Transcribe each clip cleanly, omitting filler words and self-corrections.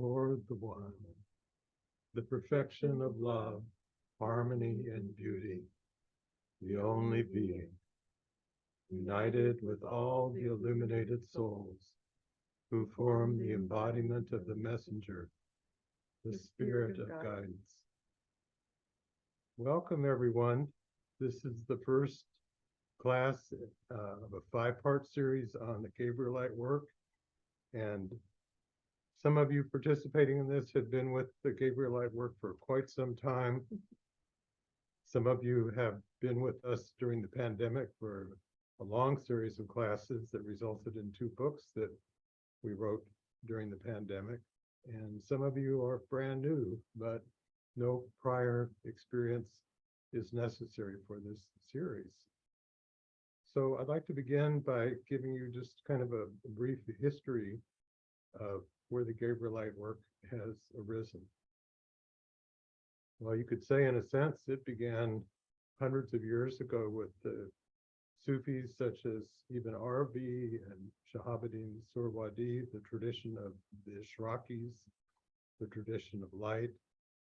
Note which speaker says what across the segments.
Speaker 1: toward the one, the perfection of love, harmony, and beauty, the only being, united with all the illuminated souls who form the embodiment of the messenger, the spirit of guidance. Welcome, everyone. This is the first class of a 5-part series on the Gabrielite work. And some of you participating in this have been with the Gabrielite work for quite some time. Some of you have been with us during the pandemic for a long series of classes that resulted in 2 books that we wrote during the pandemic. And some of you are brand new, but no prior experience is necessary for this series. So I'd like to begin by giving you just kind of a brief history of where the Gabrielite work has arisen. Well, you could say in a sense it began hundreds of years ago with the Sufis such as Ibn Arabi and Shahabuddin Suhrawardi, the tradition of the Ishraqis, the tradition of light.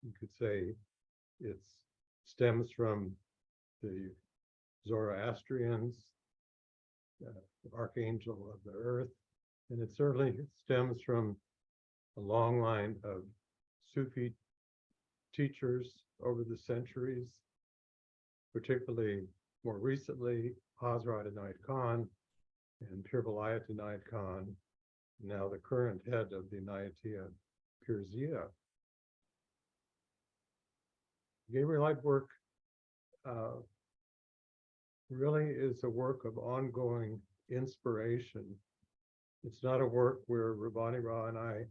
Speaker 1: You could say it stems from the Zoroastrians, the archangel of the earth, and it certainly stems from a long line of Sufi teachers over the centuries, particularly more recently, Hazrat Inayat Khan and Pir Vilayat Khan, now the current head of the Inayatiyya, Pir Zia. Gabrielite work really is a work of ongoing inspiration. It's not a work where Rabbani Ra and I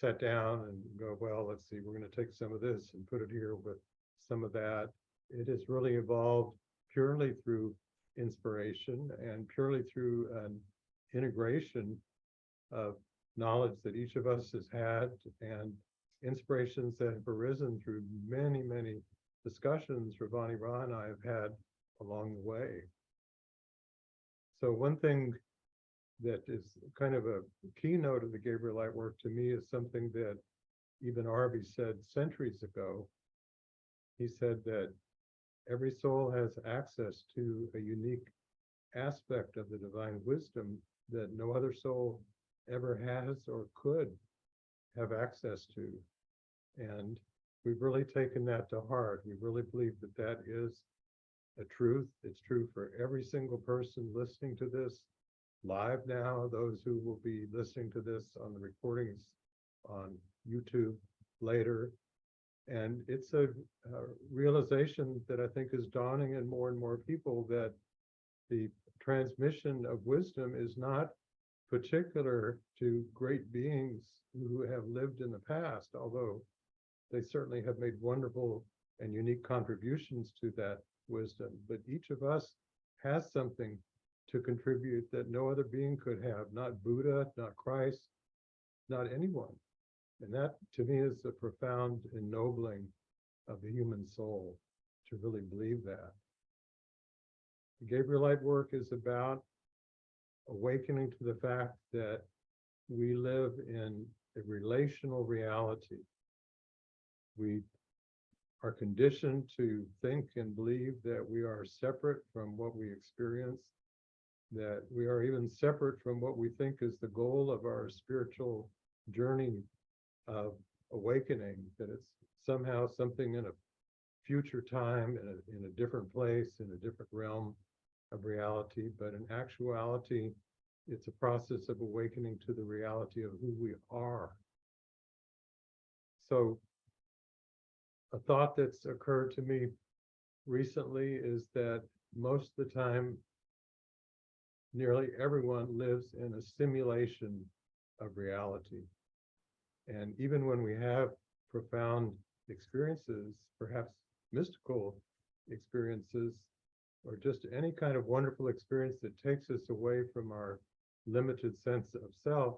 Speaker 1: sat down and go, well, let's see, we're going to take some of this and put it here with some of that. It has really evolved purely through inspiration and purely through an integration of knowledge that each of us has had and inspirations that have arisen through many, many discussions Rabbani Ra and I have had along the way. So one thing that is kind of a keynote of the Gabrielite work to me is something that Ibn Arabi said centuries ago. He said that every soul has access to a unique aspect of the divine wisdom that no other soul ever has or could have access to. And we've really taken that to heart. We really believe that that is a truth. It's true for every single person listening to this live now, those who will be listening to this on the recordings on YouTube later. And it's a realization that I think is dawning in more and more people that the transmission of wisdom is not particular to great beings who have lived in the past, although they certainly have made wonderful and unique contributions to that wisdom. But each of us has something to contribute that no other being could have, not Buddha, not Christ, not anyone. And that, to me, is a profound ennobling of the human soul, to really believe that. The Gabrielite work is about awakening to the fact that we live in a relational reality. We are conditioned to think and believe that we are separate from what we experience, that we are even separate from what we think is the goal of our spiritual journey of awakening, that it's somehow something in a future time, in a different place, in a different realm of reality. But in actuality, it's a process of awakening to the reality of who we are. So a thought that's occurred to me recently is that most of the time, nearly everyone lives in a simulation of reality. And even when we have profound experiences, perhaps mystical experiences, or just any kind of wonderful experience that takes us away from our limited sense of self,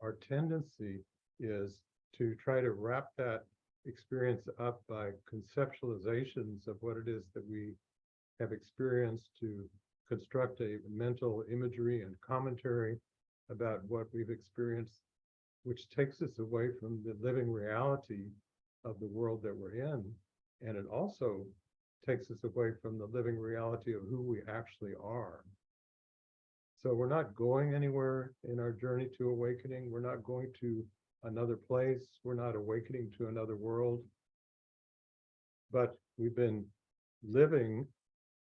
Speaker 1: our tendency is to try to wrap that experience up by conceptualizations of what it is that we have experienced, to construct a mental imagery and commentary about what we've experienced which takes us away from the living reality of the world that we're in. And it also takes us away from the living reality of who we actually are. So we're not going anywhere in our journey to awakening. We're not going to another place. We're not awakening to another world. But we've been living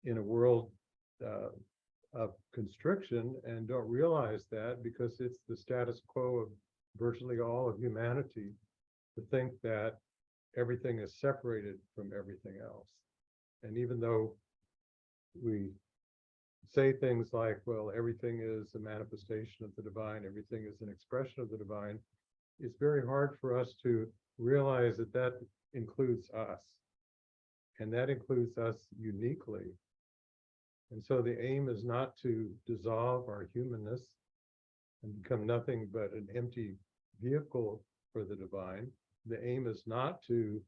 Speaker 1: in a world of constriction and don't realize that, because it's the status quo of virtually all of humanity to think that everything is separated from everything else. And even though we say things like, well, everything is a manifestation of the divine, everything is an expression of the divine, it's very hard for us to realize that that includes us. And that includes us uniquely. And so the aim is not to dissolve our humanness and become nothing but an empty vehicle for the divine. The aim is not to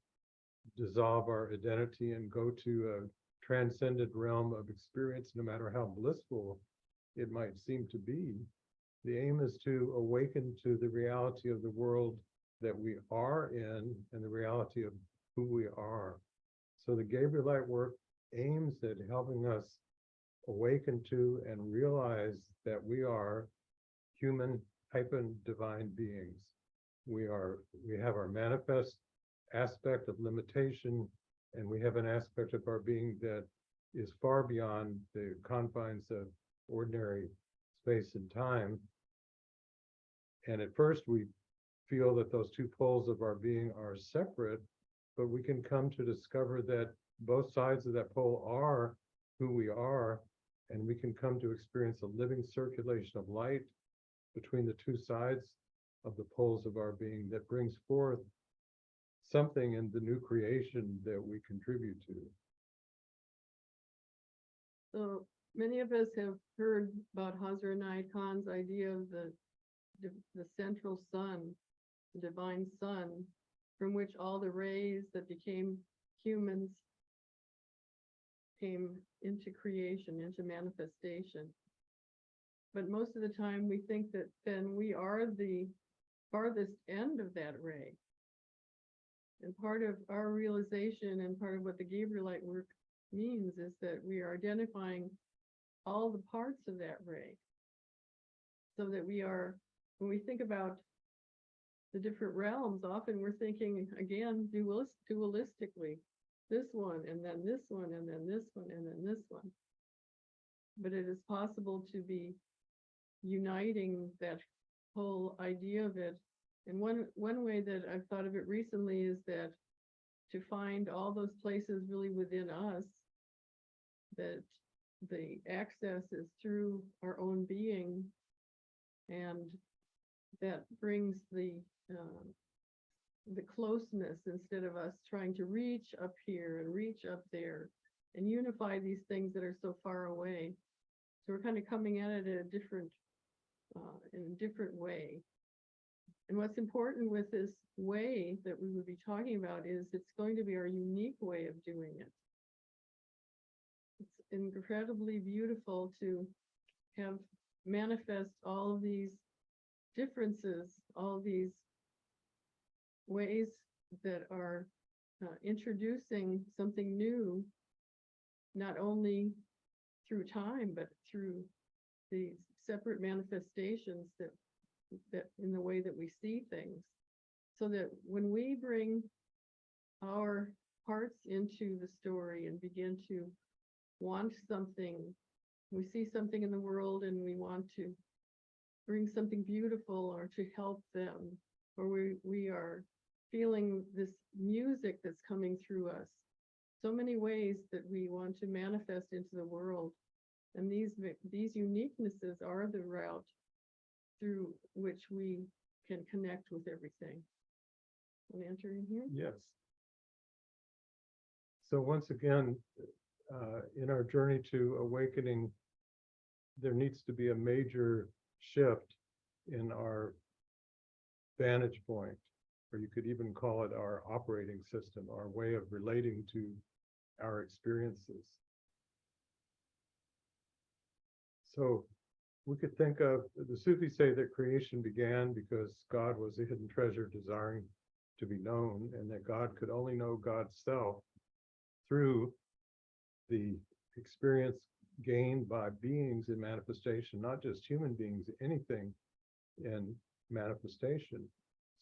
Speaker 1: dissolve our identity and go to a transcendent realm of experience, no matter how blissful it might seem to be. The aim is to awaken to the reality of the world that we are in and the reality of who we are. So the Gabrielite work aims at helping us awaken to and realize that we are human divine beings. We have our manifest aspect of limitation, and we have an aspect of our being that is far beyond the confines of ordinary space and time. And at first we feel that those two poles of our being are separate, but we can come to discover that both sides of that pole are who we are, and we can come to experience a living circulation of light between the two sides of the poles of our being that brings forth something in the new creation that we contribute to.
Speaker 2: So many of us have heard about Hazrat Inayat Khan's idea of the central sun, the divine sun, from which all the rays that became humans came into creation, into manifestation. But most of the time we think that then we are the farthest end of that ray. And part of our realization and part of what the Gabrielite work means is that we are identifying all the parts of that ray, so that we are, when we think about the different realms, often we're thinking, again, dualistically, this one, and then this one, and then this one, and then this one. But it is possible to be uniting that whole idea of it. And one way that I've thought of it recently is that to find all those places really within us, that the access is through our own being, and that brings the closeness, instead of us trying to reach up here and reach up there and unify these things that are so far away. So we're kind of coming at it in a different way. And what's important with this way that we would be talking about is it's going to be our unique way of doing it. It's incredibly beautiful to have manifest all of these differences, all these ways that are introducing something new, not only through time, but through the separate manifestations that in the way that we see things. So that when we bring our parts into the story and begin to want something, we see something in the world and we want to bring something beautiful or to help them, or we are feeling this music that's coming through us. So many ways that we want to manifest into the world. And these uniquenesses are the route through which we can connect with everything. Can I enter in here?
Speaker 1: Yes. So once again, in our journey to awakening, there needs to be a major shift in our vantage point, or you could even call it our operating system, our way of relating to our experiences. So we could think of, the Sufis say that creation began because God was a hidden treasure desiring to be known, and that God could only know God's self through the experience gained by beings in manifestation, not just human beings, anything in manifestation.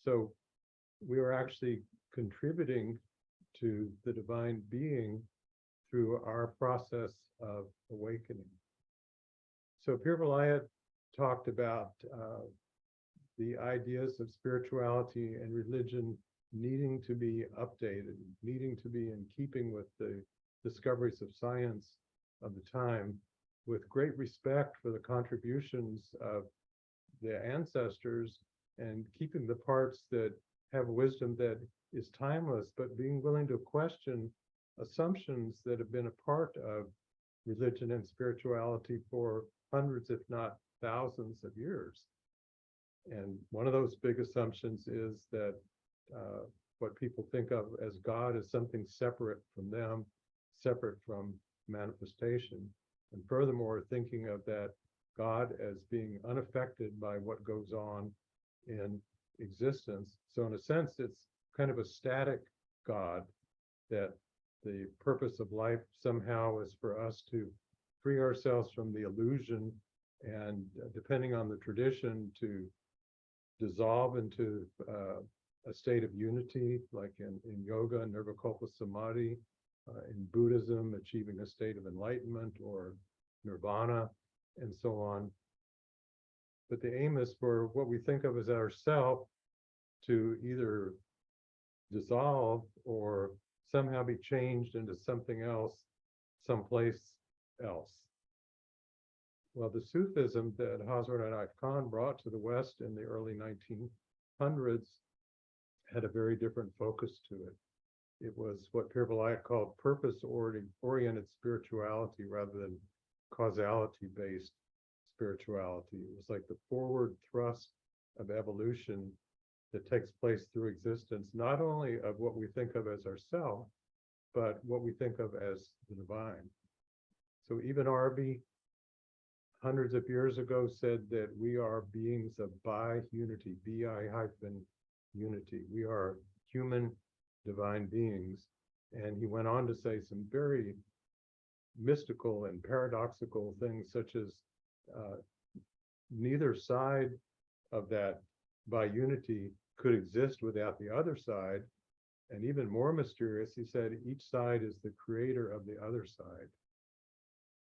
Speaker 1: So we are actually contributing to the divine being through our process of awakening. So Pir Vilayat talked about the ideas of spirituality and religion needing to be updated, needing to be in keeping with the discoveries of science of the time, with great respect for the contributions of the ancestors and keeping the parts that have wisdom that is timeless, but being willing to question assumptions that have been a part of religion and spirituality for hundreds, if not thousands of years. And one of those big assumptions is that what people think of as God is something separate from them, separate from manifestation. And furthermore, thinking of that God as being unaffected by what goes on in existence. So in a sense, it's kind of a static God, that the purpose of life somehow is for us to free ourselves from the illusion and, depending on the tradition, to dissolve into a state of unity, like in yoga, nirvikalpa samadhi, in Buddhism, achieving a state of enlightenment or nirvana, and so on. But the aim is for what we think of as ourself to either dissolve or somehow be changed into something else, someplace else. Well, the Sufism that Hazrat Inayat Khan brought to the West in the early 1900s had a very different focus to it. It was what Pir Vilayat called purpose-oriented spirituality rather than causality-based spirituality. It was like the forward thrust of evolution that takes place through existence, not only of what we think of as ourself, but what we think of as the divine. So even Arby, hundreds of years ago, said that we are beings of bi-unity, bi-unity. We are human divine beings. And he went on to say some very mystical and paradoxical things, such as neither side of that bi-unity could exist without the other side. And even more mysterious, he said each side is the creator of the other side.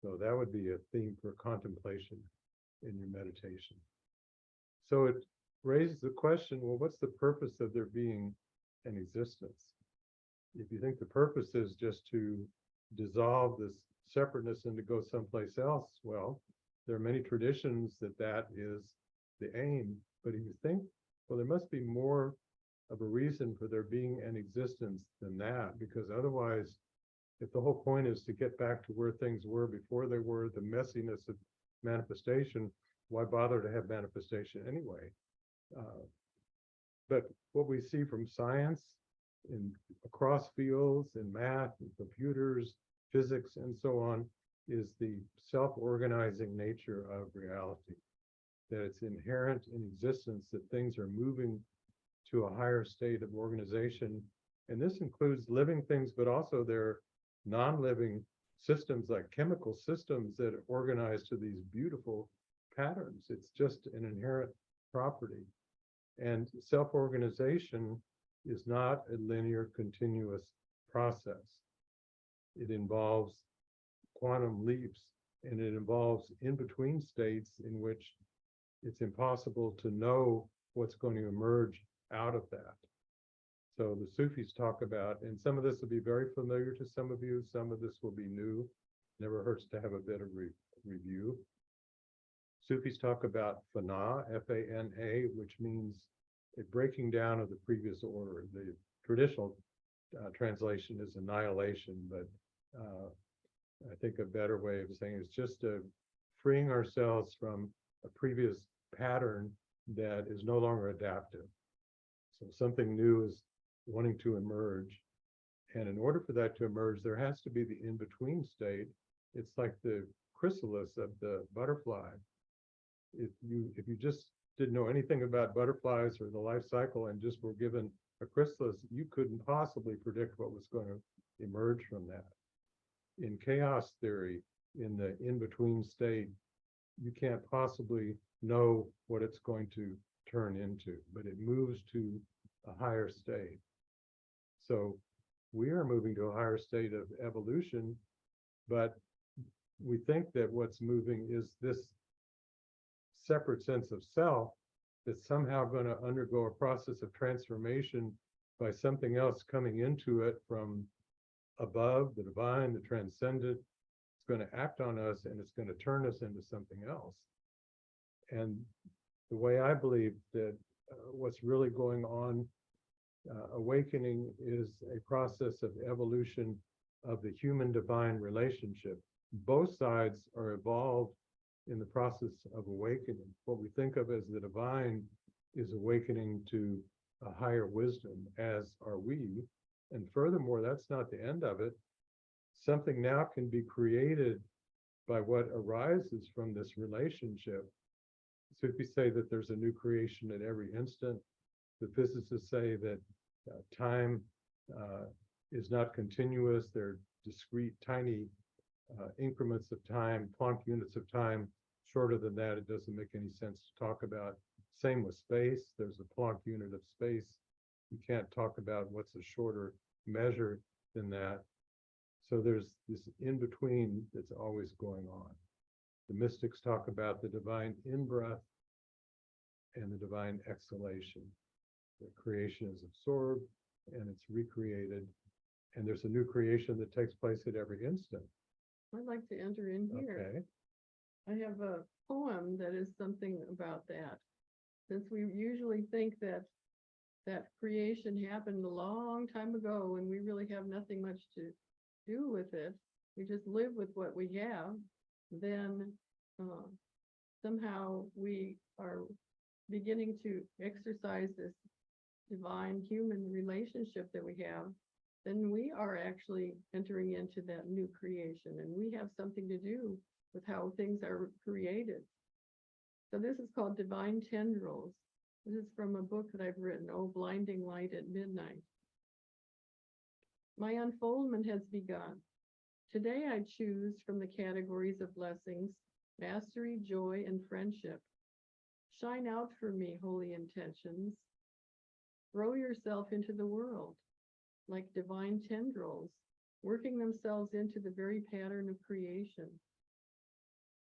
Speaker 1: So that would be a theme for contemplation in your meditation. So it raises the question, well, what's the purpose of there being an existence? If you think the purpose is just to dissolve this separateness and to go someplace else, well, there are many traditions that is the aim. But if you think, well, there must be more of a reason for there being an existence than that, because otherwise, if the whole point is to get back to where things were before they were, the messiness of manifestation, why bother to have manifestation anyway? But what we see from science across fields in math and computers, physics, and so on, is the self-organizing nature of reality, that it's inherent in existence, that things are moving to a higher state of organization. And this includes living things, but also their non-living systems, like chemical systems that are organized to these beautiful patterns. It's just an inherent property. And self-organization is not a linear, continuous process. It involves quantum leaps, and it involves in-between states in which it's impossible to know what's going to emerge out of that. So the Sufis talk about, and some of this will be very familiar to some of you, some of this will be new. Never hurts to have a bit of review. Sufis talk about fana, F-A-N-A, which means a breaking down of the previous order. The traditional translation is annihilation, but I think a better way of saying it is just freeing ourselves from a previous pattern that is no longer adaptive. So something new is wanting to emerge. And in order for that to emerge, there has to be the in-between state. It's like the chrysalis of the butterfly. if you just didn't know anything about butterflies or the life cycle and just were given a chrysalis, you couldn't possibly predict what was going to emerge from that. In chaos theory, in the in-between state, you can't possibly know what it's going to turn into, but it moves to a higher state. So we are moving to a higher state of evolution, but we think that what's moving is this separate sense of self that's somehow going to undergo a process of transformation by something else coming into it from above, the divine, the transcendent. It's going to act on us and it's going to turn us into something else. And the way I believe that what's really going on, awakening is a process of evolution of the human-divine relationship. Both sides are evolved in the process of awakening. What we think of as the divine is awakening to a higher wisdom, as are we. And furthermore, that's not the end of it. Something now can be created by what arises from this relationship. Sufis say that there's a new creation at every instant. The physicists say that time is not continuous. They're discrete, tiny increments of time, Planck units of time. Shorter than that, it doesn't make any sense to talk about. Same with space. There's a Planck unit of space. You can't talk about what's a shorter measure than that. So there's this in-between that's always going on. The mystics talk about the divine in-breath and the divine exhalation. The creation is absorbed and it's recreated. And there's a new creation that takes place at every instant.
Speaker 2: I'd like to enter in here.
Speaker 1: Okay.
Speaker 2: I have a poem that is something about that. Since we usually think that creation happened a long time ago and we really have nothing much to do with it, we just live with what we have, then somehow we are beginning to exercise this divine human relationship that we have, then we are actually entering into that new creation and we have something to do with how things are created. So this is called Divine Tendrils. This is from a book that I've written, Oh, Blinding Light at Midnight. My unfoldment has begun. Today I choose from the categories of blessings, mastery, joy, and friendship. Shine out for me, holy intentions. Throw yourself into the world like divine tendrils, working themselves into the very pattern of creation.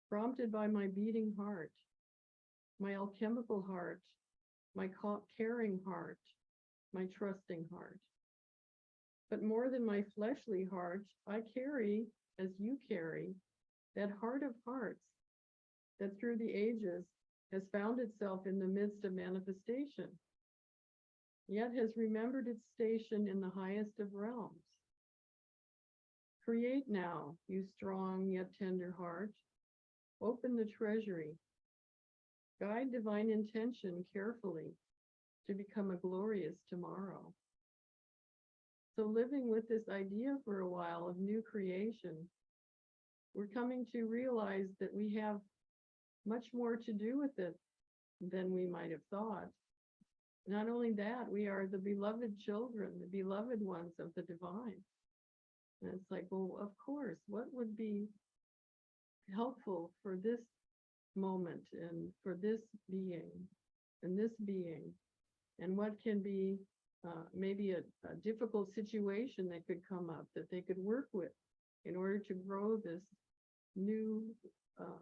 Speaker 2: Prompted by my beating heart, my alchemical heart, my caring heart, my trusting heart. But more than my fleshly heart, I carry, as you carry, that heart of hearts that through the ages has found itself in the midst of manifestation, yet has remembered its station in the highest of realms. Create now, you strong yet tender heart. Open the treasury. Guide divine intention carefully to become a glorious tomorrow. So living with this idea for a while of new creation, we're coming to realize that we have much more to do with it than we might have thought. Not only that, we are the beloved children, the beloved ones of the divine. And it's like, well, of course, what would be helpful for this moment and for this being and this being, and what can be maybe a difficult situation that could come up that they could work with in order to grow this new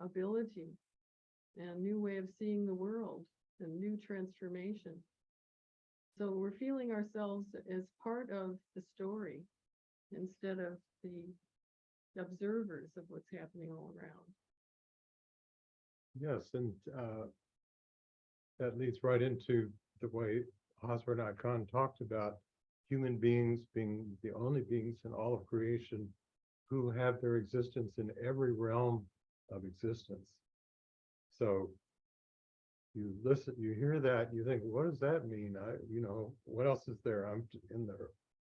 Speaker 2: ability and new way of seeing the world and new transformation. So we're feeling ourselves as part of the story instead of the observers of what's happening all around.
Speaker 1: Yes, and that leads right into the way Hazrat Inayat Khan talked about human beings being the only beings in all of creation who have their existence in every realm of existence. So you listen, you hear that, you think, what does that mean? What else is there? I'm in the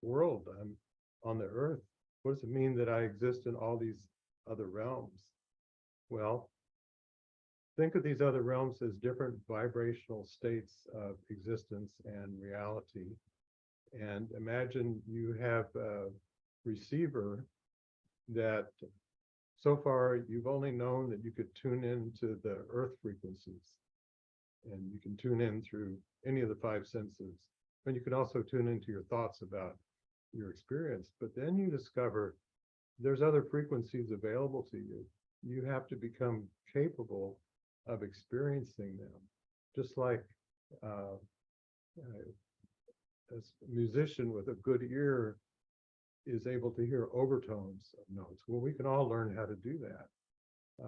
Speaker 1: world, I'm on the earth. What does it mean that I exist in all these other realms? Well, think of these other realms as different vibrational states of existence and reality. And imagine you have a receiver that so far you've only known that you could tune into the earth frequencies. And you can tune in through any of the five senses. And you can also tune into your thoughts about your experience. But then you discover there's other frequencies available to you. You have to become capable of experiencing them. Just like a musician with a good ear is able to hear overtones of notes. Well, we can all learn how to do that.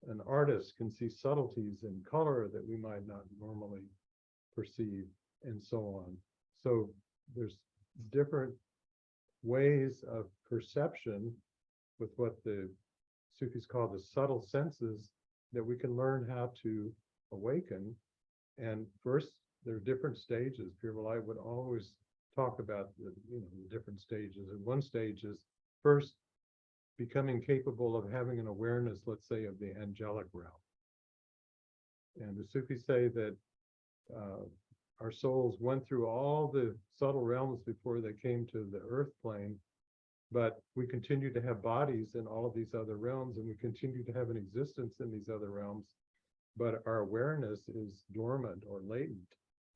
Speaker 1: An artist can see subtleties in color that we might not normally perceive, and so on. So there's different ways of perception with what the Sufis call the subtle senses that we can learn how to awaken. And first, there are different stages. Pir Vilayat would always talk about the different stages. And one stage is first becoming capable of having an awareness, let's say, of the angelic realm. And the Sufis say that our souls went through all the subtle realms before they came to the earth plane, but we continue to have bodies in all of these other realms, and we continue to have an existence in these other realms, but our awareness is dormant or latent,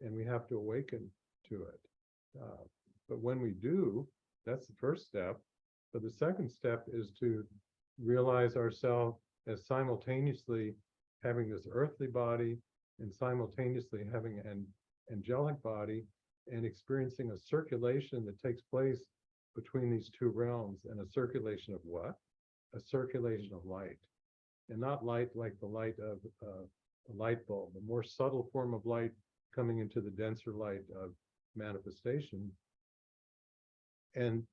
Speaker 1: and we have to awaken to it. But when we do, that's the first step. But the second step is to realize ourselves as simultaneously having this earthly body and simultaneously having an angelic body, and experiencing a circulation that takes place between these two realms. And a circulation of what? A circulation of light. And not light like the light of a light bulb, a more subtle form of light coming into the denser light of manifestation. And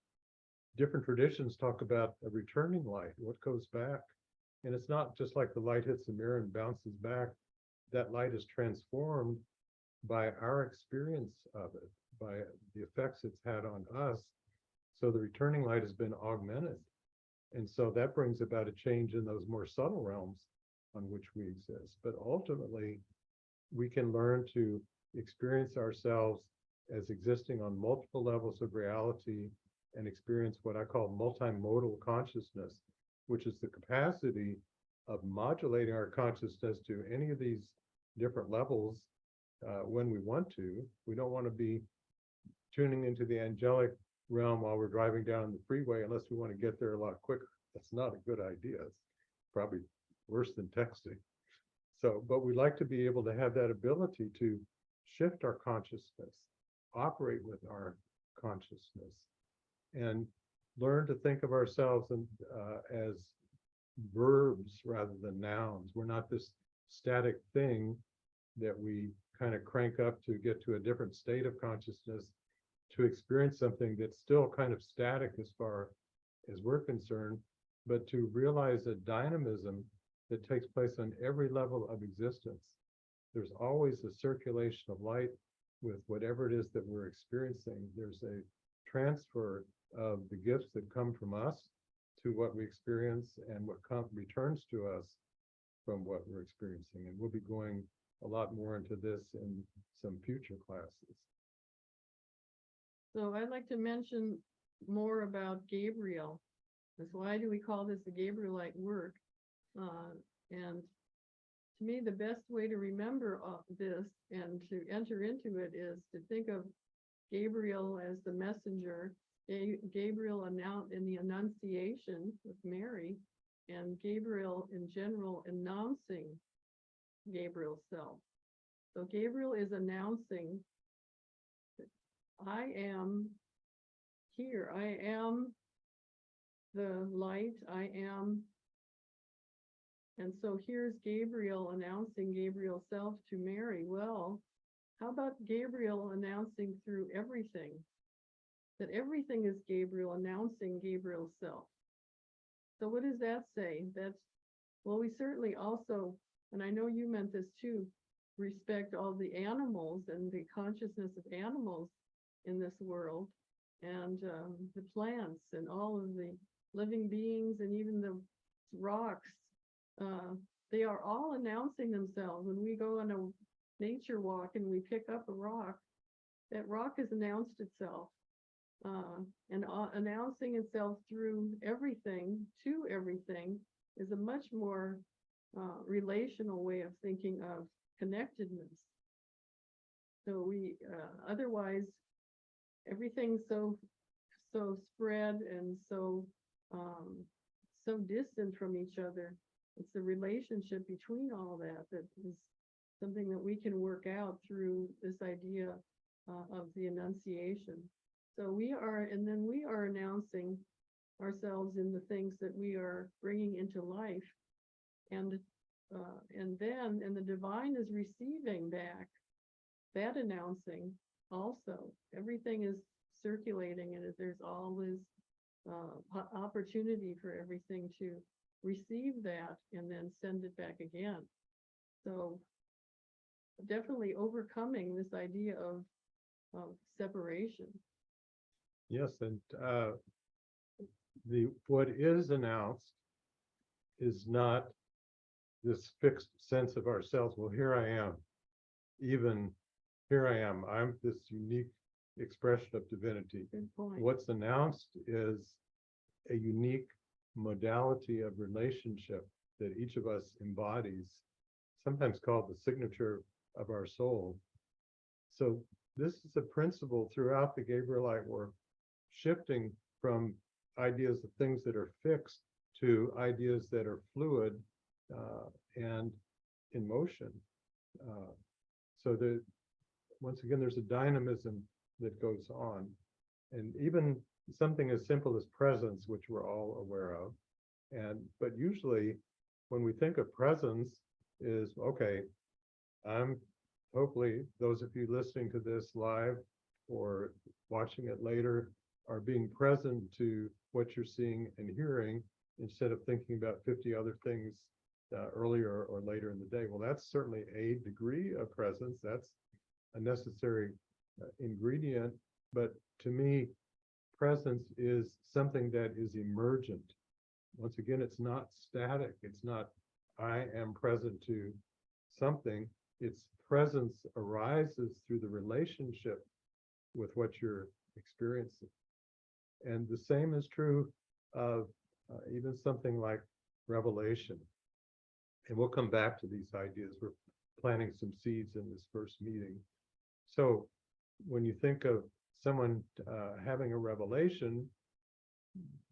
Speaker 1: different traditions talk about a returning light, what goes back. And it's not just like the light hits the mirror and bounces back. That light is transformed by our experience of it, by the effects it's had on us. So the returning light has been augmented. And so that brings about a change in those more subtle realms on which we exist. But ultimately, we can learn to experience ourselves as existing on multiple levels of reality and experience what I call multimodal consciousness, which is the capacity of modulating our consciousness to any of these different levels when we want to. We don't want to be tuning into the angelic realm while we're driving down the freeway unless we want to get there a lot quicker. That's not a good idea. It's probably worse than texting. So, but we'd like to be able to have that ability to shift our consciousness, operate with our consciousness, and learn to think of ourselves as verbs rather than nouns. We're not this static thing that we kind of crank up to get to a different state of consciousness to experience something that's still kind of static as far as we're concerned, but to realize a dynamism that takes place on every level of existence. There's always a circulation of light with whatever it is that we're experiencing. There's a transfer of the gifts that come from us to what we experience and what returns to us from what we're experiencing. And we'll be going a lot more into this in some future classes.
Speaker 2: So I'd like to mention more about Gabriel. That's why do we call this the Gabrielite work? And to me, the best way to remember this and to enter into it is to think of Gabriel as the messenger, Gabriel in the Annunciation with Mary, and Gabriel in general announcing Gabriel's self. So Gabriel is announcing that I am here. I am the light. I am. And so here's Gabriel announcing Gabriel's self to Mary. Well, how about Gabriel announcing through everything? That everything is Gabriel announcing Gabriel's self. So what does that say? Well, we certainly also, and I know you meant this too, respect all the animals and the consciousness of animals in this world, and the plants and all of the living beings and even the rocks. they are all announcing themselves. When we go on a nature walk and we pick up a rock, that rock has announced itself. And announcing itself through everything, to everything, is a much more relational way of thinking of connectedness. So we, otherwise, everything's so spread and so distant from each other. It's the relationship between all that is something that we can work out through this idea of the Annunciation. So we are announcing ourselves in the things that we are bringing into life, and the divine is receiving back that announcing also. Everything is circulating, and there's all this opportunity for everything to receive that and then send it back again. So definitely overcoming this idea of separation.
Speaker 1: Yes, and what is announced is not this fixed sense of ourselves. Well, here I am. Even here I am. I'm this unique expression of divinity.
Speaker 2: Good point.
Speaker 1: What's announced is a unique modality of relationship that each of us embodies, sometimes called the signature of our soul. So this is a principle throughout the Gabrielite work, shifting from ideas of things that are fixed to ideas that are fluid and in motion. So that, once again, there's a dynamism that goes on. And even something as simple as presence, which we're all aware of. But usually when we think of presence is, okay, hopefully those of you listening to this live or watching it later are being present to what you're seeing and hearing, instead of thinking about 50 other things earlier or later in the day. Well, that's certainly a degree of presence. That's a necessary ingredient. But to me, presence is something that is emergent. Once again, it's not static. It's not, I am present to something. Its presence arises through the relationship with what you're experiencing. And the same is true of even something like revelation. And we'll come back to these ideas. We're planting some seeds in this first meeting. So when you think of someone having a revelation,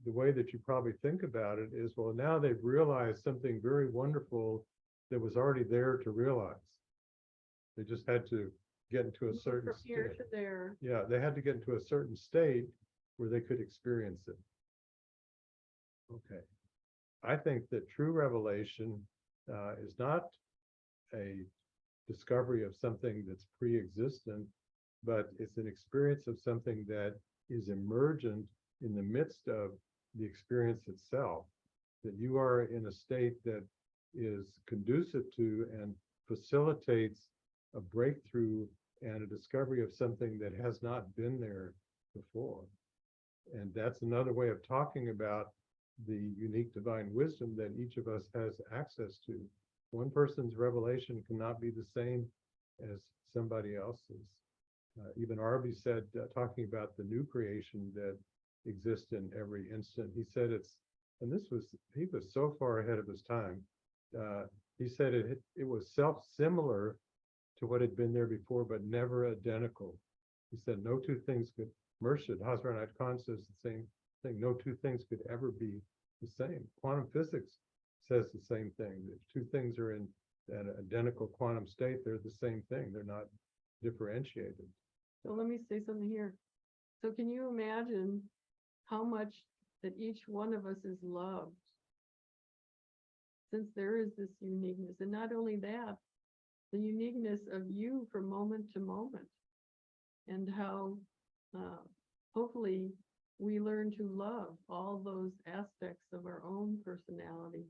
Speaker 1: the way that you probably think about it is, well, now they've realized something very wonderful that was already there to realize. They just had to get into a certain state. Yeah, they had to get into a certain state where they could experience it. Okay. I think that true revelation is not a discovery of something that's pre-existent, but it's an experience of something that is emergent in the midst of the experience itself, that you are in a state that is conducive to and facilitates a breakthrough and a discovery of something that has not been there before. And that's another way of talking about the unique divine wisdom that each of us has access to. One person's revelation cannot be the same as somebody else's. Even Arby said, talking about the new creation that exists in every instant, he said he was so far ahead of his time. He said it was self-similar to what had been there before, but never identical. He said no two things could, Hazrat Inayat Khan says the same thing, no two things could ever be the same. Quantum physics says the same thing. If two things are in an identical quantum state, they're the same thing. They're not differentiated.
Speaker 2: So let me say something here. So can you imagine how much that each one of us is loved, since there is this uniqueness? And not only that, the uniqueness of you from moment to moment, and how hopefully we learn to love all those aspects of our own personality.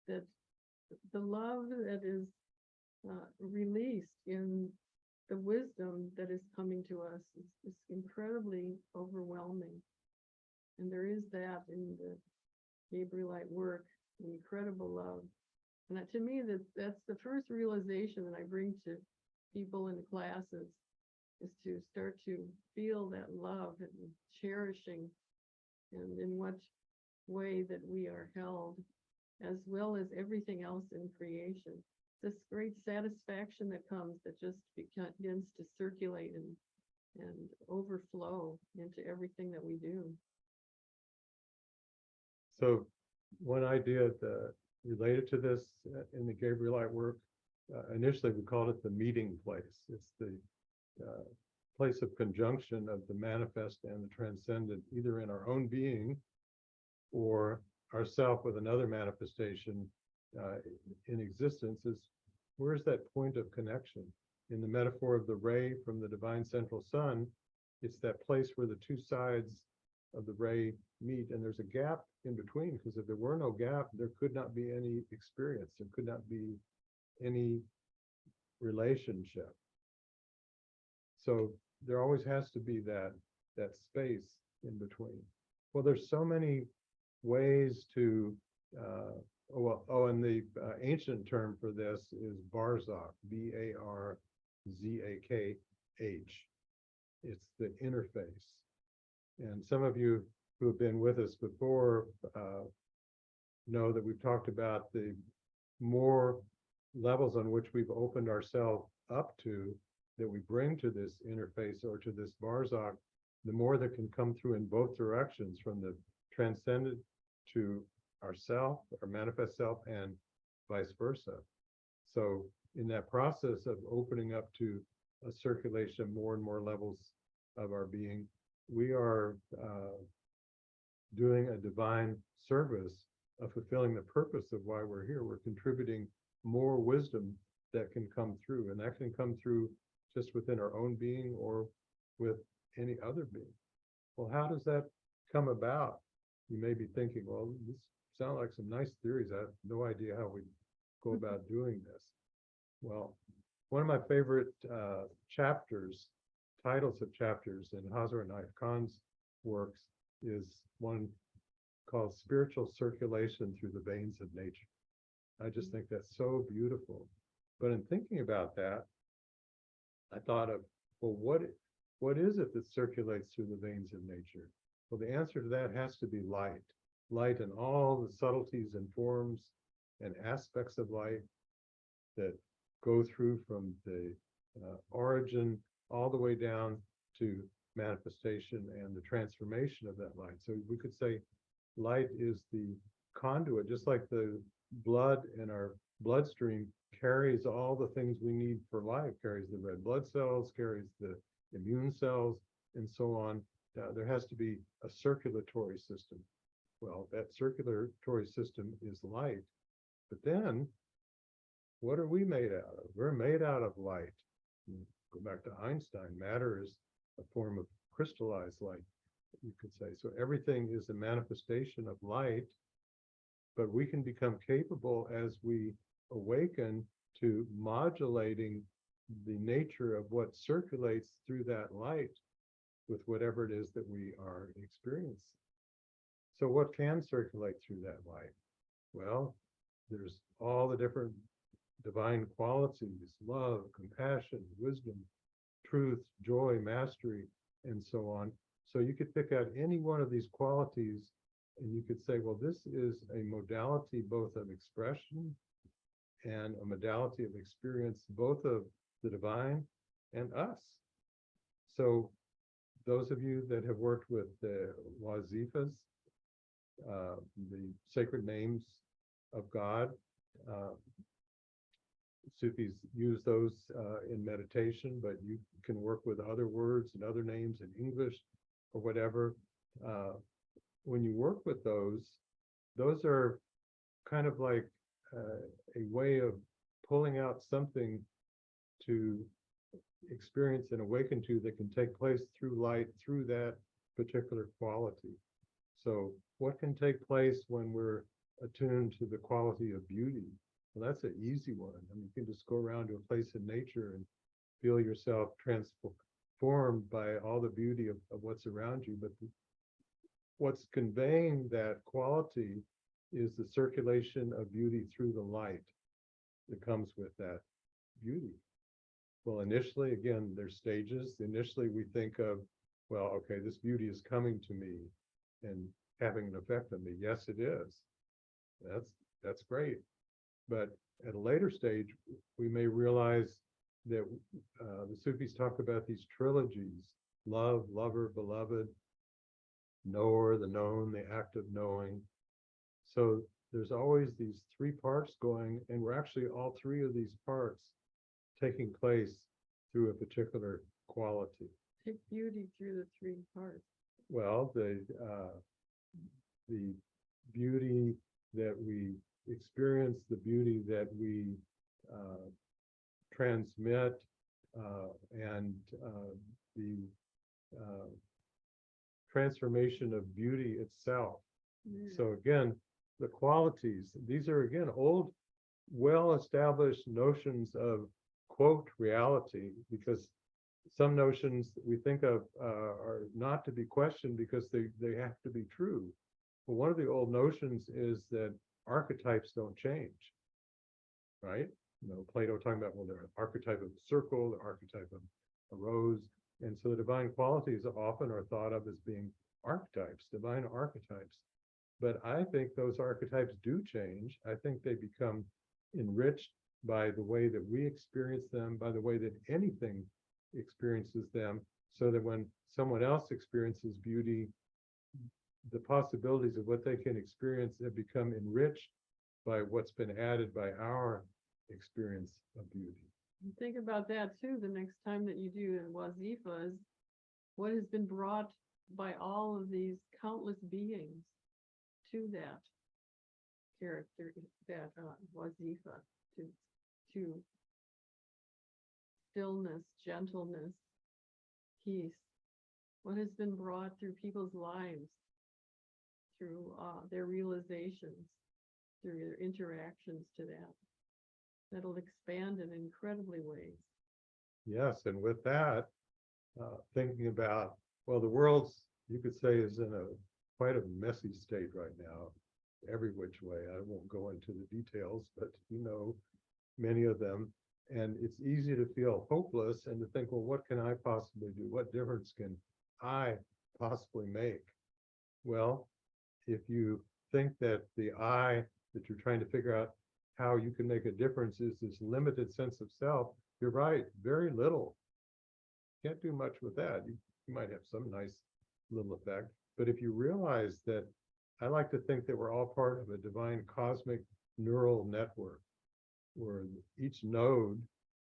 Speaker 2: That the love that is released in the wisdom that is coming to us is incredibly overwhelming. And there is that in the Gabrielite work, incredible love And that, to me, that's the first realization that I bring to people in the classes, is to start to feel that love and cherishing, and in what way that we are held, as well as everything else in creation. This great satisfaction that comes, that just begins to circulate and overflow into everything that we do.
Speaker 1: So one idea that related to this in the Gabrielite work, initially we called it the meeting place. It's the place of conjunction of the manifest and the transcendent, either in our own being or ourself with another manifestation in existence. Is where's that point of connection? In the metaphor of the ray from the divine central sun, it's that place where the two sides of the ray meet, and there's a gap in between, because if there were no gap, there could not be any experience, there could not be any relationship. So there always has to be that space in between. Well, there's so many ways to and the ancient term for this is Barzakh, Barzakh. It's the interface. And some of you who have been with us before know that we've talked about the more levels on which we've opened ourselves up to, that we bring to this interface or to this Barzakh, the more that can come through in both directions, from the transcendent to ourself, our manifest self, and vice versa. So in that process of opening up to a circulation of more and more levels of our being, we are doing a divine service of fulfilling the purpose of why we're here. We're contributing more wisdom that can come through, and that can come through just within our own being or with any other being. Well, how does that come about? You may be thinking, well, this sounds like some nice theories. I have no idea how we go about doing this. Well, one of my favorite titles of chapters in Hazrat Inayat Khan's works is one called Spiritual Circulation Through the Veins of Nature. I just think that's so beautiful. But in thinking about that, I thought of, well, what is it that circulates through the veins of nature? Well, the answer to that has to be light. Light and all the subtleties and forms and aspects of light that go through from the origin all the way down to manifestation and the transformation of that light. So we could say light is the conduit, just like the blood in our bloodstream carries all the things we need for life, carries the red blood cells, carries the immune cells, and so on. There has to be a circulatory system. Well, that circulatory system is light. But then, what are we made out of? We're made out of light. Go back to Einstein. Matter is a form of crystallized light, you could say. So everything is a manifestation of light, but we can become capable as we awaken to modulating the nature of what circulates through that light with whatever it is that we are experiencing. So what can circulate through that light? Well, there's all the different divine qualities: love, compassion, wisdom, truth, joy, mastery, and so on. So you could pick out any one of these qualities and you could say, well, this is a modality both of expression and a modality of experience, both of the divine and us. So those of you that have worked with the wazifas, the sacred names of God, Sufis use those in meditation, but you can work with other words and other names in English or whatever. When you work with those are kind of like a way of pulling out something to experience and awaken to that can take place through light, through that particular quality. So what can take place when we're attuned to the quality of beauty? Well, that's an easy one. I mean, you can just go around to a place in nature and feel yourself transformed by all the beauty of what's around you. But what's conveying that quality is the circulation of beauty through the light. that comes with that beauty. Well, initially, again, there's stages. Initially, we think of, well, okay, this beauty is coming to me and having an effect on me. Yes, it is. That's great. But at a later stage, we may realize that the Sufis talk about these trilogies: love, lover, beloved, knower, the known, the act of knowing. So there's always these three parts going, and we're actually all three of these parts taking place through a particular quality.
Speaker 2: Take beauty through the three parts.
Speaker 1: Well, the beauty that we experience, the beauty that we transmit, and the transformation of beauty itself.
Speaker 2: Yeah.
Speaker 1: So again, the qualities, these are again old, well-established notions of, quote, reality, because some notions that we think of are not to be questioned because they have to be true. But one of the old notions is that archetypes don't change, right? You know, Plato talking about, well, the archetype of a circle, the archetype of a rose. And so the divine qualities often are thought of as being archetypes, divine archetypes. But I think those archetypes do change. I think they become enriched by the way that we experience them, by the way that anything experiences them, so that when someone else experiences beauty, the possibilities of what they can experience have become enriched by what's been added by our experience of beauty.
Speaker 2: Think about that too, the next time that you do a wazifa, is what has been brought by all of these countless beings to that character, that wazifa, to stillness, gentleness, peace. What has been brought through people's lives, through their realizations, through their interactions to that. That'll expand in incredibly ways.
Speaker 1: Yes, and with that, thinking about, well, the world's, you could say, is in quite a messy state right now, every which way. I won't go into the details, but you know many of them. And it's easy to feel hopeless and to think, well, what can I possibly do? What difference can I possibly make? Well, if you think that the I that you're trying to figure out how you can make a difference is this limited sense of self, you're right, very little. Can't do much with that. You might have some nice little effect, but if you realize that, I like to think that we're all part of a divine cosmic neural network, where each node,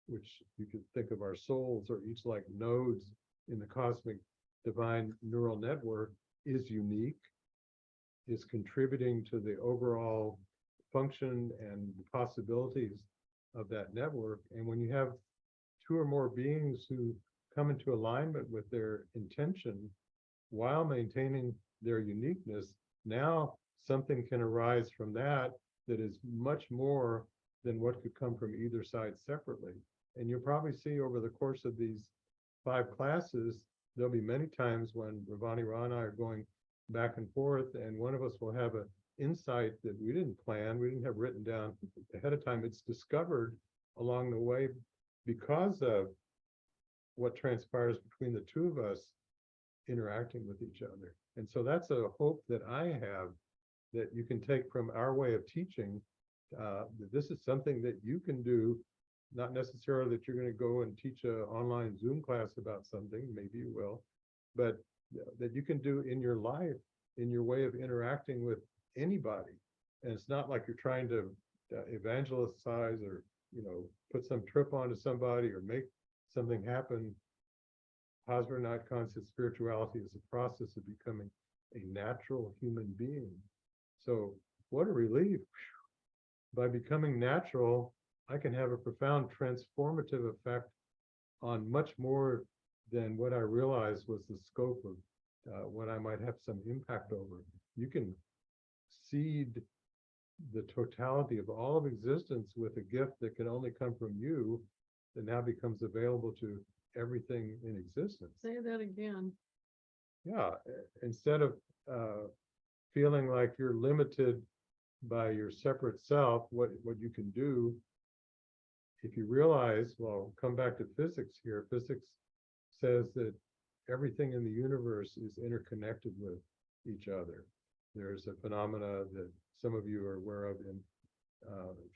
Speaker 1: which you could think of our souls, or each like nodes in the cosmic divine neural network, is unique, is contributing to the overall function and the possibilities of that network. And when you have two or more beings who come into alignment with their intention while maintaining their uniqueness, now something can arise from that that is much more than what could come from either side separately. And you'll probably see over the course of these 5 classes, there'll be many times when Ravani Ra and I are going back and forth, and one of us will have an insight that we didn't plan, we didn't have written down ahead of time. It's discovered along the way because of what transpires between the two of us interacting with each other. And so that's a hope that I have, that you can take from our way of teaching, that this is something that you can do, not necessarily that you're going to go and teach an online Zoom class about something, maybe you will, but that you can do in your life, in your way of interacting with anybody. And it's not like you're trying to evangelize or, you know, put some trip onto somebody or make something happen. Hazrat Inayat Khan says spirituality is a process of becoming a natural human being. So what a relief. By becoming natural, I can have a profound transformative effect on much more than what I realized was the scope of what I might have some impact over. You can seed the totality of all of existence with a gift that can only come from you, that now becomes available to everything in existence.
Speaker 2: Say that again.
Speaker 1: Yeah, instead of feeling like you're limited by your separate self, what you can do if you realize, well, come back to physics here. Physics says that everything in the universe is interconnected with each other. There's a phenomena that some of you are aware of in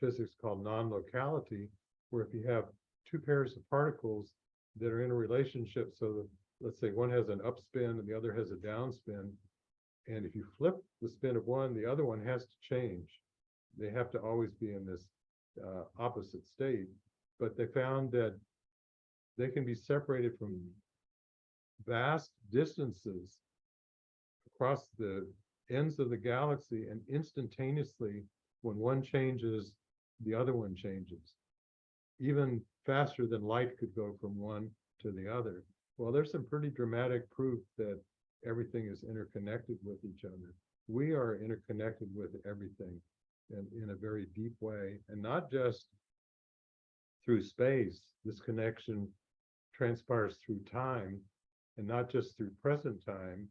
Speaker 1: physics called non-locality, where if you have two pairs of particles that are in a relationship, so that let's say one has an upspin and the other has a downspin, and if you flip the spin of one, the other one has to change. They have to always be in this opposite state, but they found that they can be separated from vast distances across the ends of the galaxy, and instantaneously, when one changes, the other one changes, even faster than light could go from one to the other. Well, there's some pretty dramatic proof that everything is interconnected with each other. We are interconnected with everything in a very deep way, and not just through space. This connection transpires through time, and not just through present time.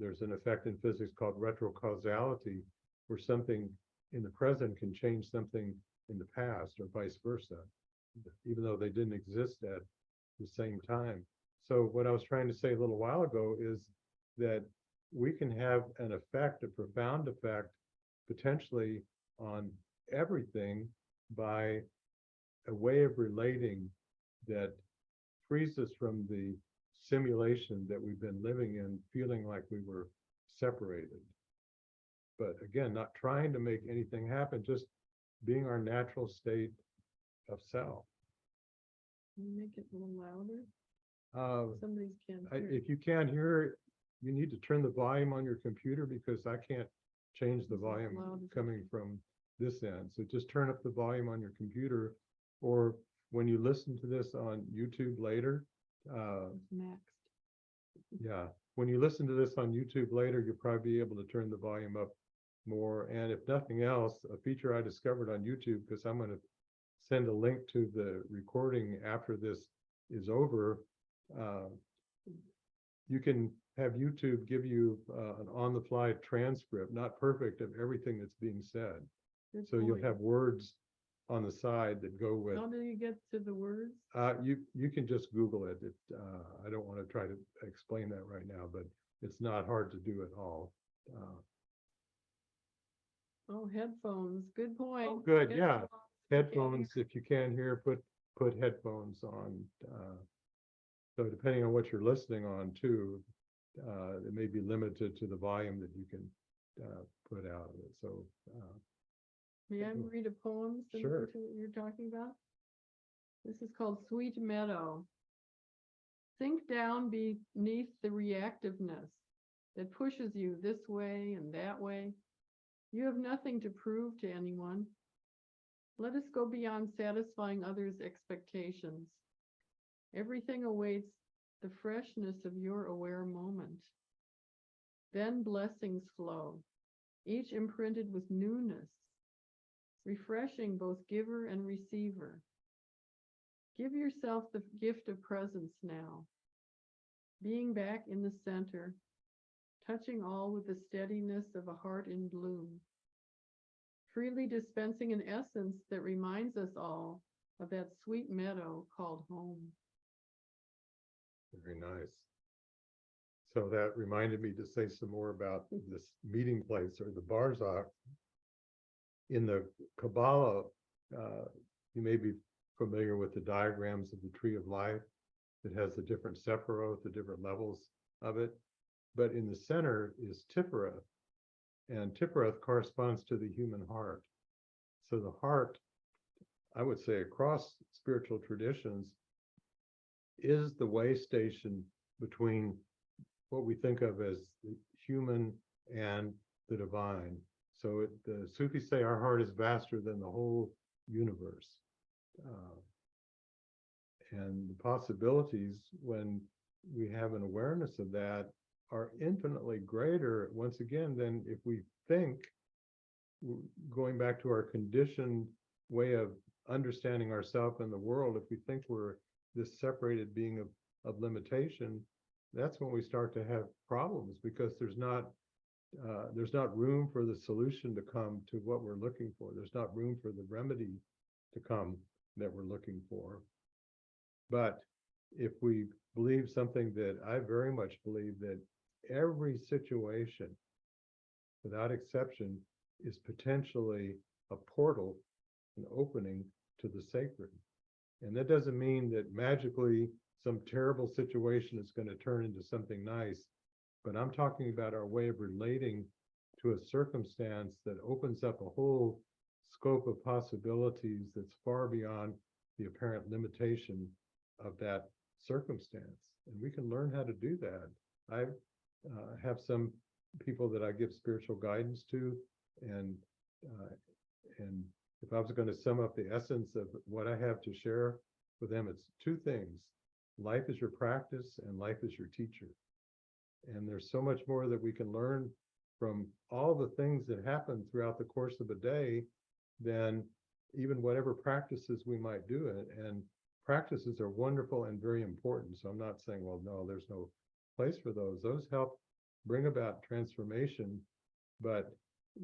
Speaker 1: There's an effect in physics called retrocausality, where something in the present can change something in the past, or vice versa, even though they didn't exist at the same time. So what I was trying to say a little while ago is that we can have an effect, a profound effect, potentially on everything by a way of relating that frees us from the simulation that we've been living in, feeling like we were separated. But again, not trying to make anything happen, just being our natural state of self.
Speaker 2: Can you make it a little louder? Somebody's can't hear.
Speaker 1: If you can't hear it, you need to turn the volume on your computer, because I can't change the volume coming from this end. So just turn up the volume on your computer, or when you listen to this on YouTube later,
Speaker 2: It's maxed.
Speaker 1: yeah, when you listen to this on YouTube later, you'll probably be able to turn the volume up more. And if nothing else, a feature I discovered on YouTube, because I'm going to send a link to the recording after this is over, you can have YouTube give you an on-the-fly transcript, not perfect, of everything that's being said.
Speaker 2: Good
Speaker 1: So you'll
Speaker 2: point.
Speaker 1: have words on the side that go with.
Speaker 2: How do you get to the words?
Speaker 1: You can just Google it. I don't want to try to explain that right now, but it's not hard to do at all.
Speaker 2: Oh, headphones. Good point.
Speaker 1: Oh, good, yeah.
Speaker 2: Headphones.
Speaker 1: Headphones, if you can't hear, put headphones on. So depending on what you're listening on too, it may be limited to the volume that you can put out of it. So
Speaker 2: May I read a poem similar to what you're talking about? This is called Sweet Meadow. Sink down beneath the reactiveness that pushes you this way and that way. You have nothing to prove to anyone. Let us go beyond satisfying others' expectations. Everything awaits the freshness of your aware moment. Then blessings flow, each imprinted with newness, refreshing both giver and receiver. Give yourself the gift of presence now, being back in the center, touching all with the steadiness of a heart in bloom, freely dispensing an essence that reminds us all of that sweet meadow called home.
Speaker 1: very nice. So that reminded me to say some more about this meeting place, or the Barzakh. In the Kabbalah, you may be familiar with the diagrams of the tree of life. It has the different sephiroth, the different levels of it. But in the center is Tifereth, and Tifereth corresponds to the human heart. So the heart, I would say across spiritual traditions, is the way station between what we think of as the human and the divine. So the Sufis say our heart is vaster than the whole universe. And the possibilities, when we have an awareness of that, are infinitely greater, once again, than if we think, going back to our conditioned way of understanding ourselves and the world. If we think we're this separated being of limitation, that's when we start to have problems, because there's not room for the solution to come to what we're looking for. There's not room for the remedy to come. that we're looking for. But if we believe something that I very much believe, that every situation, without exception, is potentially a portal, an opening to the sacred. And that doesn't mean that magically some terrible situation is going to turn into something nice, but I'm talking about our way of relating to a circumstance that opens up a whole scope of possibilities that's far beyond the apparent limitation of that circumstance. And we can learn how to do that. I have some people that I give spiritual guidance to, and if I was going to sum up the essence of what I have to share with them, it's two things. Life is your practice and life is your teacher. And there's so much more that we can learn from all the things that happen throughout the course of a day than even whatever practices we might do. And practices are wonderful and very important. So I'm not saying, well, no, there's no place for those. Those help bring about transformation, but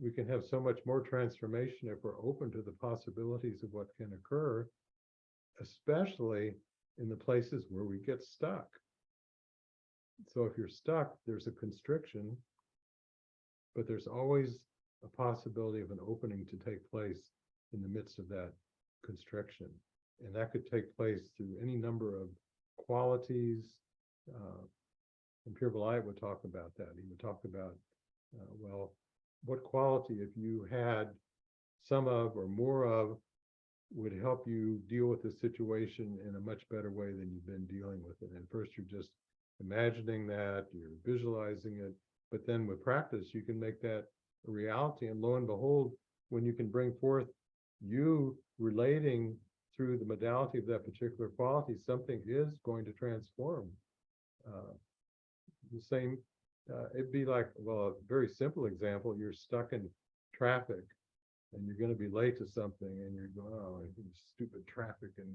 Speaker 1: we can have so much more transformation if we're open to the possibilities of what can occur, especially in the places where we get stuck. So if you're stuck, there's a constriction, but there's always a possibility of an opening to take place in the midst of that constriction. And that could take place through any number of qualities. And Pir Vilayat would talk about that. He would talk about, well, what quality, if you had some of or more of, would help you deal with the situation in a much better way than you've been dealing with it. And first you're just imagining that, you're visualizing it, but then with practice, you can make that a reality. And lo and behold, when you can bring forth you relating through the modality of that particular quality, something is going to transform. The same, it'd be like, well, a very simple example, you're stuck in traffic and you're going to be late to something and you're going, oh, stupid traffic and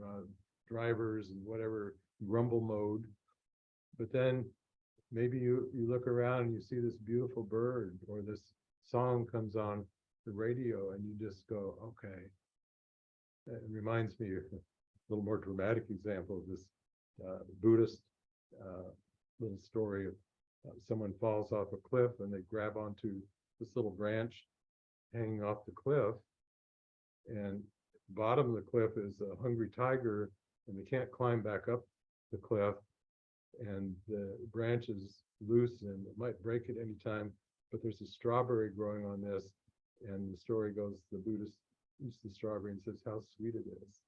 Speaker 1: drivers and whatever, grumble mode. But then maybe you look around and you see this beautiful bird or this song comes on the radio and you just go, okay. It reminds me of a little more dramatic example of this Buddhist little story of someone falls off a cliff and they grab onto this little branch hanging off the cliff, and at the bottom of the cliff is a hungry tiger and they can't climb back up the cliff, and the branch is loose and it might break at any time, but there's a strawberry growing on this, and the story goes, the Buddhist eats the strawberry and says how sweet it is,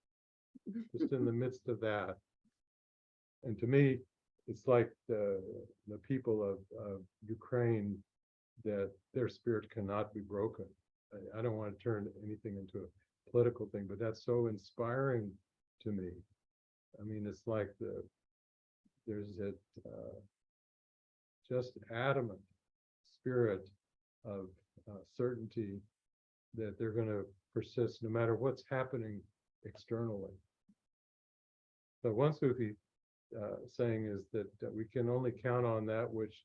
Speaker 1: just in the midst of that. And to me, it's like the people of Ukraine, that their spirit cannot be broken. I don't want to turn anything into a political thing, but that's so inspiring to me. I mean, it's like there's a just adamant spirit of certainty that they're going to persist no matter what's happening externally. So one Sufi saying is that we can only count on that which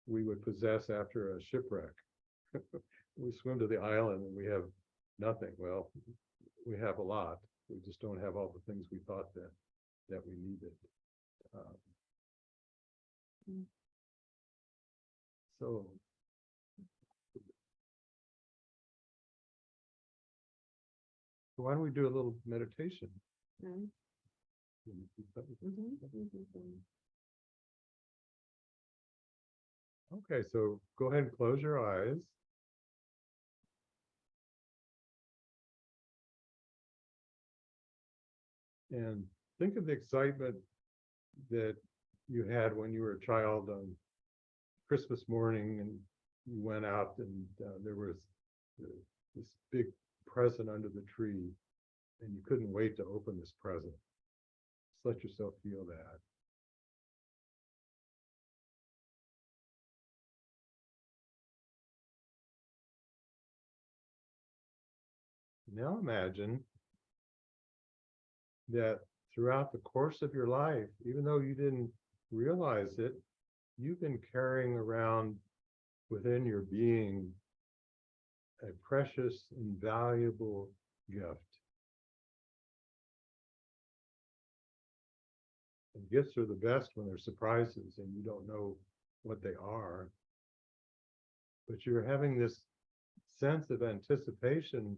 Speaker 1: we would possess after a shipwreck. We swim to the island and we have nothing. Well, we have a lot. We just don't have all the things we thought that we needed. So why don't we do a little meditation?
Speaker 2: Mm-hmm.
Speaker 1: Okay, so go ahead and close your eyes. And think of the excitement that you had when you were a child on Christmas morning and you went out and there was this big present under the tree and you couldn't wait to open this present. Just let yourself feel that. Now imagine that throughout the course of your life, even though you didn't realize it, you've been carrying around within your being a precious, invaluable gift. gifts are the best when they're surprises and you don't know what they are. But you're having this sense of anticipation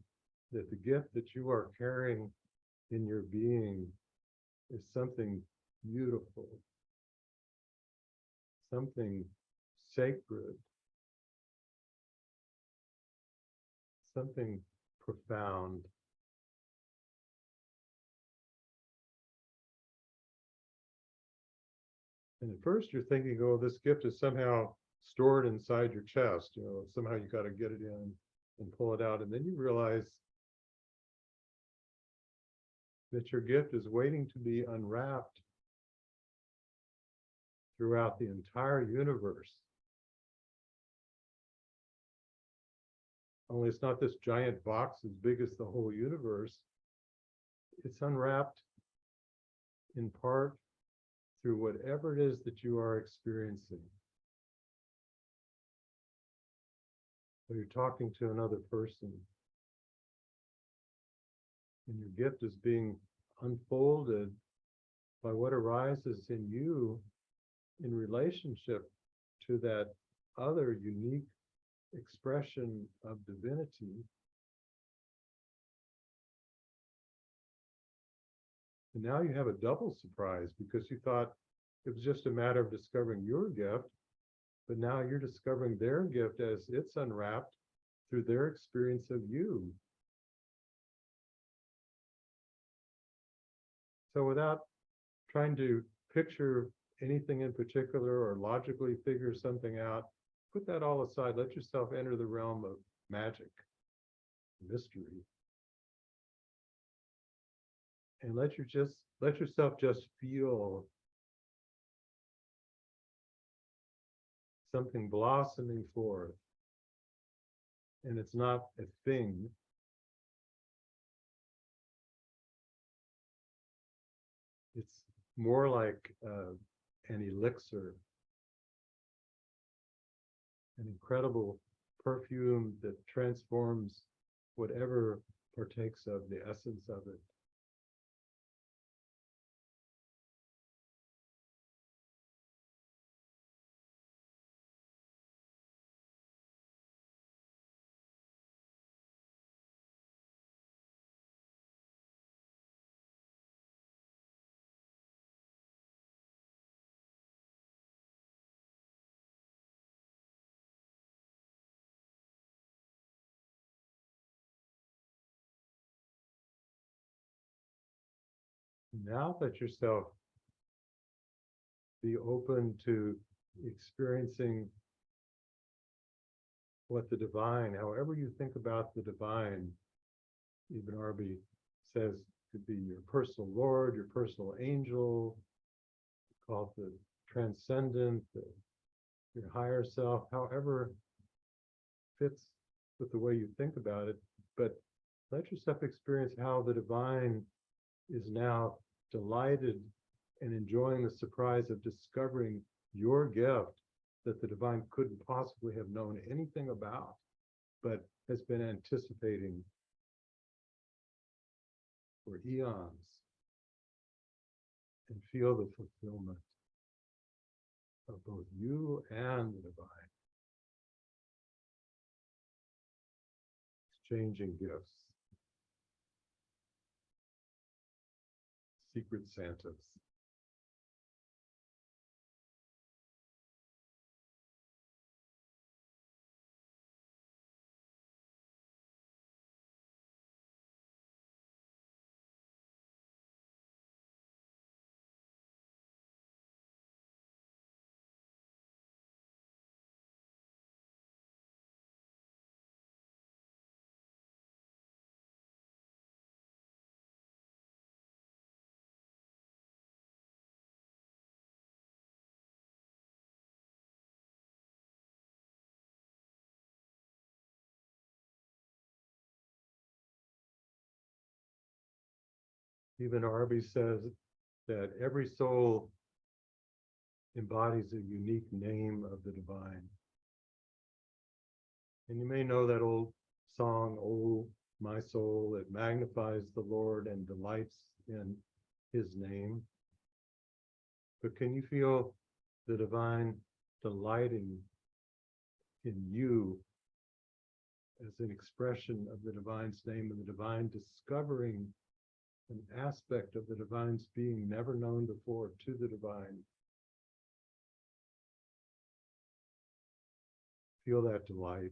Speaker 1: that the gift that you are carrying in your being is something beautiful, something sacred, something profound. And at first you're thinking, oh, this gift is somehow stored inside your chest, somehow you got to get it in and pull it out. And then you realize that your gift is waiting to be unwrapped throughout the entire universe. Only it's not this giant box as big as the whole universe. It's unwrapped in part through whatever it is that you are experiencing. So you're talking to another person, and your gift is being unfolded by what arises in you in relationship to that other unique expression of divinity. And now you have a double surprise because you thought it was just a matter of discovering your gift, but now you're discovering their gift as it's unwrapped through their experience of you. So without trying to picture anything in particular or logically figure something out, put that all aside. Let yourself enter the realm of magic, mystery. And let yourself just feel something blossoming forth. And it's not a thing. It's more like an elixir, an incredible perfume that transforms whatever partakes of the essence of it. Now let yourself be open to experiencing what the divine, however you think about the divine, Ibn Arabi says could be your personal Lord, your personal angel, call it the transcendent, your higher self, however fits with the way you think about it. But let yourself experience how the divine is now delighted and enjoying the surprise of discovering your gift that the divine couldn't possibly have known anything about, but has been anticipating for eons, and feel the fulfillment of both you and the divine. Exchanging gifts. Secret Santas. Ibn Arabi says that every soul embodies a unique name of the divine. And you may know that old song, "Oh, my soul, it magnifies the Lord and delights in his name." but can you feel the divine delighting in you as an expression of the divine's name, and the divine discovering an aspect of the divine's being never known before to the divine? Feel that delight.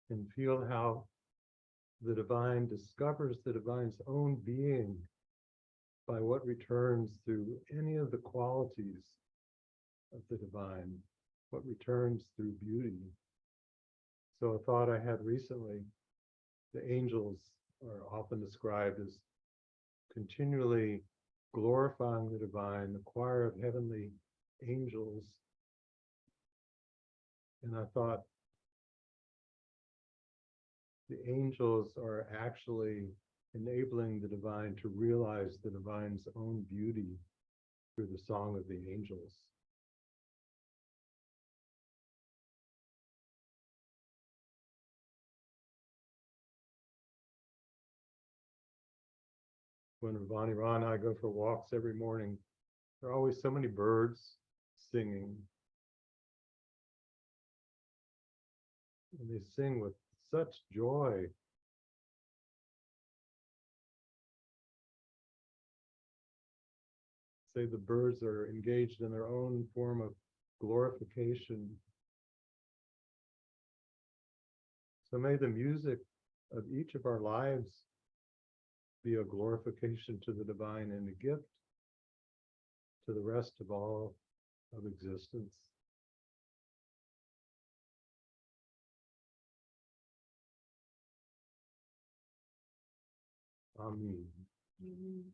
Speaker 1: And feel how the divine discovers the divine's own being by what returns through any of the qualities of the divine, what returns through beauty. So a thought I had recently, the angels are often described as continually glorifying the divine, the choir of heavenly angels. And I thought, the angels are actually enabling the divine to realize the divine's own beauty through the song of the angels. When Ravani Ra and I go for walks every morning, there are always so many birds singing. And they sing with such joy. Say the birds are engaged in their own form of glorification. So may the music of each of our lives be a glorification to the divine and a gift to the rest of all of existence. Amen.
Speaker 2: Mhm.